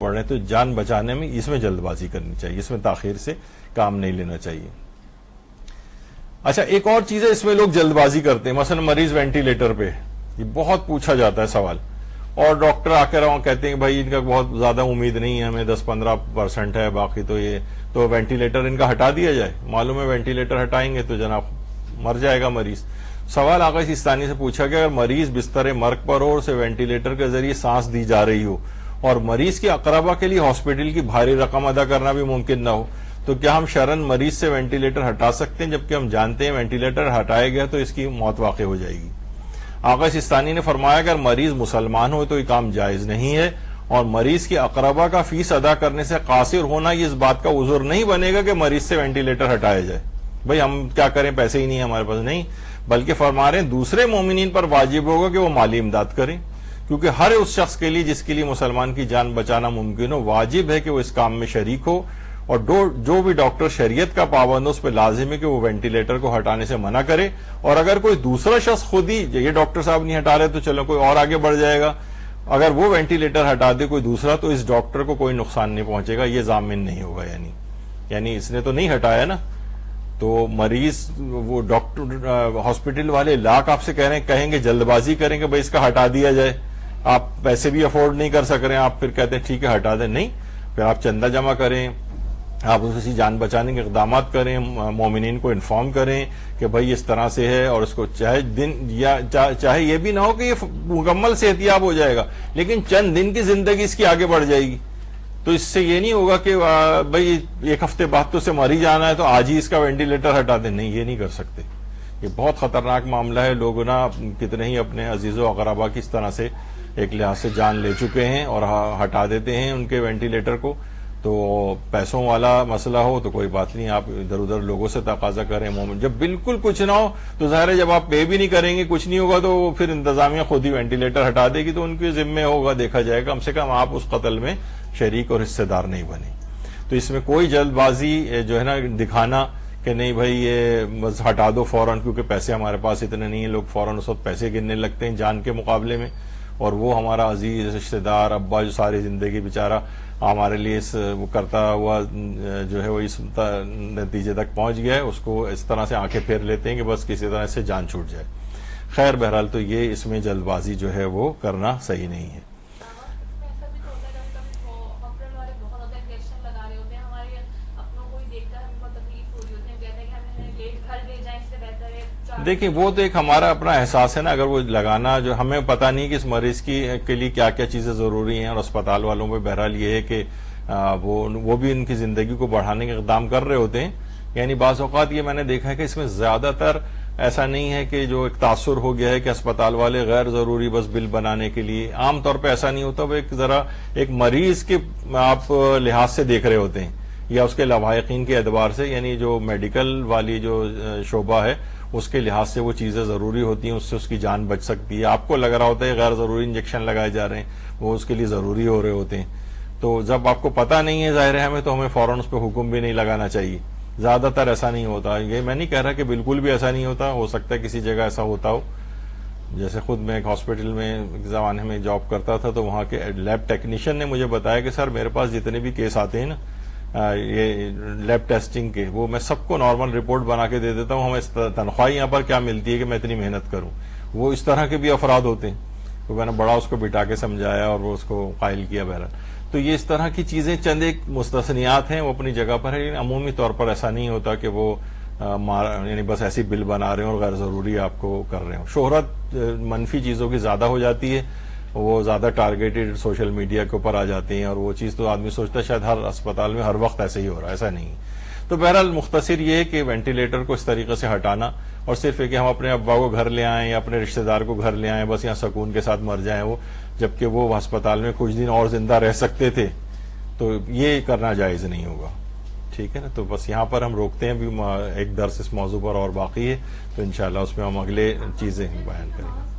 پڑ رہے ہیں تو جان بچانے میں اس میں جلد بازی کرنی چاہیے، اس میں تاخیر سے کام نہیں لینا چاہیے۔ اچھا ایک اور چیز ہے، اس میں لوگ جلد بازی کرتے ہیں، مثلا مریض وینٹیلیٹر پہ، یہ بہت پوچھا جاتا ہے سوال، اور ڈاکٹر آ کر کہتے ہیں کہ بھائی ان کا بہت زیادہ امید نہیں ہے ہمیں، 10-15% ہے، باقی تو یہ تو وینٹیلیٹر ان کا ہٹا دیا جائے۔ معلوم ہے وینٹیلیٹر ہٹائیں گے تو جناب مر جائے گا مریض۔ سوال آقا سیستانی سے پوچھا کہ اگر مریض بستر مرگ پر ہو اور اسے وینٹیلیٹر کے ذریعے سانس دی جا رہی ہو اور مریض کے اقربا کے لیے ہاسپٹل کی بھاری رقم ادا کرنا بھی ممکن نہ ہو، تو کیا ہم شرعاً مریض سے وینٹیلیٹر ہٹا سکتے ہیں، جبکہ ہم جانتے ہیں وینٹیلیٹر ہٹایا گیا تو اس کی موت واقع ہو جائے گی؟ آقا سیستانی نے فرمایا اگر مریض مسلمان ہو تو یہ کام جائز نہیں ہے، اور مریض کے اقربا کا فیس ادا کرنے سے قاصر ہونا یہ اس بات کا عذر نہیں بنے گا کہ مریض سے وینٹیلیٹر ہٹایا جائے۔ بھئی ہم کیا کریں، پیسے ہی نہیں ہمارے پاس، نہیں، بلکہ فرما رہے ہیں دوسرے مومنین پر واجب ہوگا کہ وہ مالی امداد کریں، کیونکہ ہر اس شخص کے لیے جس کے لیے مسلمان کی جان بچانا ممکن ہو واجب ہے کہ وہ اس کام میں شریک ہو، اور جو بھی ڈاکٹر شریعت کا پابند ہو اس پہ لازم ہے کہ وہ وینٹیلیٹر کو ہٹانے سے منع کرے، اور اگر کوئی دوسرا شخص خود ہی یہ ڈاکٹر صاحب نہیں ہٹا رہے تو چلو کوئی اور آگے بڑھ جائے گا، اگر وہ وینٹیلیٹر ہٹا دے کوئی دوسرا تو اس ڈاکٹر کو کوئی نقصان نہیں پہنچے گا، یہ ضامن نہیں ہوگا، یعنی اس نے تو نہیں ہٹایا نا، تو مریض وہ ڈاکٹر ہاسپٹل والے لاکھ آپ سے کہیں گے جلد بازی کریں کہ بھائی اس کا ہٹا دیا جائے، آپ پیسے بھی افورڈ نہیں کر سک رہے ہیں، آپ پھر کہتے ہیں ٹھیک ہے ہٹا دیں، نہیں، پھر آپ چندہ جمع کریں، آپ اسی جان بچانے کے اقدامات کریں، مومنین کو انفارم کریں کہ بھائی اس طرح سے ہے، اور اس کو چاہے یہ بھی نہ ہو کہ یہ مکمل صحت یاب ہو جائے گا، لیکن چند دن کی زندگی اس کی آگے بڑھ جائے گی، تو اس سے یہ نہیں ہوگا کہ بھئی ایک ہفتے بعد تو اسے مر ہی جانا ہے تو آج ہی اس کا وینٹیلیٹر ہٹا دیں، نہیں، یہ نہیں کر سکتے، یہ بہت خطرناک معاملہ ہے۔ لوگ نا کتنے ہی اپنے عزیز و اقربا کی اس طرح سے ایک لحاظ سے جان لے چکے ہیں اور ہٹا دیتے ہیں ان کے وینٹیلیٹر کو، تو پیسوں والا مسئلہ ہو تو کوئی بات نہیں، آپ ادھر ادھر لوگوں سے تقاضا کریں، مومن جب بالکل کچھ نہ ہو تو ظاہر ہے جب آپ پے بھی نہیں کریں گے کچھ نہیں ہوگا تو پھر انتظامیہ خود ہی وینٹیلیٹر ہٹا دے گی، تو ان کے ذمے ہوگا، دیکھا جائے گا، کم سے کم آپ اس قتل میں شریک اور حصے دار نہیں بنے۔ تو اس میں کوئی جلد بازی جو ہے نا دکھانا کہ نہیں بھائی یہ بس ہٹا دو فوراً کیونکہ پیسے ہمارے پاس اتنے نہیں ہیں، لوگ فوراً اس وقت پیسے گننے لگتے ہیں جان کے مقابلے میں، اور وہ ہمارا عزیز رشتہ دار ابا جو ساری زندگی بیچارہ ہمارے لیے وہ کرتا ہوا جو ہے وہ اس نتیجے تک پہنچ گیا ہے، اس کو اس طرح سے آنکھیں پھیر لیتے ہیں کہ بس کسی طرح سے جان چھوٹ جائے۔ خیر بہرحال تو یہ اس میں جلد بازی جو ہے وہ کرنا صحیح نہیں ہے۔ دیکھیں وہ تو ایک ہمارا اپنا احساس ہے نا، اگر وہ لگانا جو ہمیں پتہ نہیں کہ اس مریض کے لیے کیا کیا چیزیں ضروری ہیں، اور اسپتال والوں پہ بہرحال یہ ہے کہ وہ بھی ان کی زندگی کو بڑھانے کے اقدام کر رہے ہوتے ہیں، یعنی بعض اوقات یہ میں نے دیکھا ہے کہ اس میں زیادہ تر ایسا نہیں ہے کہ جو ایک تاثر ہو گیا ہے کہ اسپتال والے غیر ضروری بس بل بنانے کے لیے، عام طور پہ ایسا نہیں ہوتا، وہ ایک مریض کے آپ لحاظ سے دیکھ رہے ہوتے ہیں یا اس کے لواحقین کے اعتبار سے، یعنی جو میڈیکل والی جو شعبہ ہے اس کے لحاظ سے وہ چیزیں ضروری ہوتی ہیں، اس سے اس کی جان بچ سکتی ہے، آپ کو لگ رہا ہوتا ہے غیر ضروری انجیکشن لگائے جا رہے ہیں وہ اس کے لیے ضروری ہو رہے ہوتے ہیں، تو جب آپ کو پتہ نہیں ہے ظاہر ہے ہمیں تو ہمیں فوراً اس پہ حکم بھی نہیں لگانا چاہیے، زیادہ تر ایسا نہیں ہوتا، یہ میں نہیں کہہ رہا کہ بالکل بھی ایسا نہیں ہوتا، ہو سکتا ہے کسی جگہ ایسا ہوتا ہو، جیسے خود میں ایک ہاسپٹل میں ایک زمانے میں جاب کرتا تھا تو وہاں کے لیب ٹیکنیشین نے مجھے بتایا کہ سر میرے پاس جتنے بھی کیس آتے ہیں نا یہ لیب ٹیسٹنگ کے، وہ میں سب کو نارمل رپورٹ بنا کے دے دیتا ہوں، ہمیں تنخواہ یہاں پر کیا ملتی ہے کہ میں اتنی محنت کروں، وہ اس طرح کے بھی افراد ہوتے ہیں، تو میں نے بڑا اس کو بٹا کے سمجھایا اور وہ اس کو قائل کیا بہرحال، تو یہ اس طرح کی چیزیں چند ایک مستثنیات ہیں وہ اپنی جگہ پر ہے، لیکن عمومی طور پر ایسا نہیں ہوتا کہ وہ یعنی بس ایسی بل بنا رہے ہیں اور غیر ضروری آپ کو کر رہے ہوں۔ شہرت منفی چیزوں کی زیادہ ہو جاتی ہے، وہ زیادہ ٹارگیٹڈ سوشل میڈیا کے اوپر آ جاتے ہیں، اور وہ چیز تو آدمی سوچتا ہے شاید ہر اسپتال میں ہر وقت ایسے ہی ہو رہا ہے، ایسا نہیں۔ تو بہرحال مختصر یہ ہے کہ وینٹیلیٹر کو اس طریقے سے ہٹانا، اور صرف ہے کہ ہم اپنے ابا کو گھر لے آئیں یا اپنے رشتہ دار کو گھر لے آئیں، بس یہاں سکون کے ساتھ مر جائیں وہ، جبکہ وہ ہسپتال میں کچھ دن اور زندہ رہ سکتے تھے، تو یہ کرنا جائز نہیں ہوگا، ٹھیک ہے نا۔ تو بس یہاں پر ہم روکتے ہیں، ابھی ایک درس اس موضوع پر اور باقی ہے، تو انشاءاللہ اس میں ہم اگلے چیزیں بیان کریں گے۔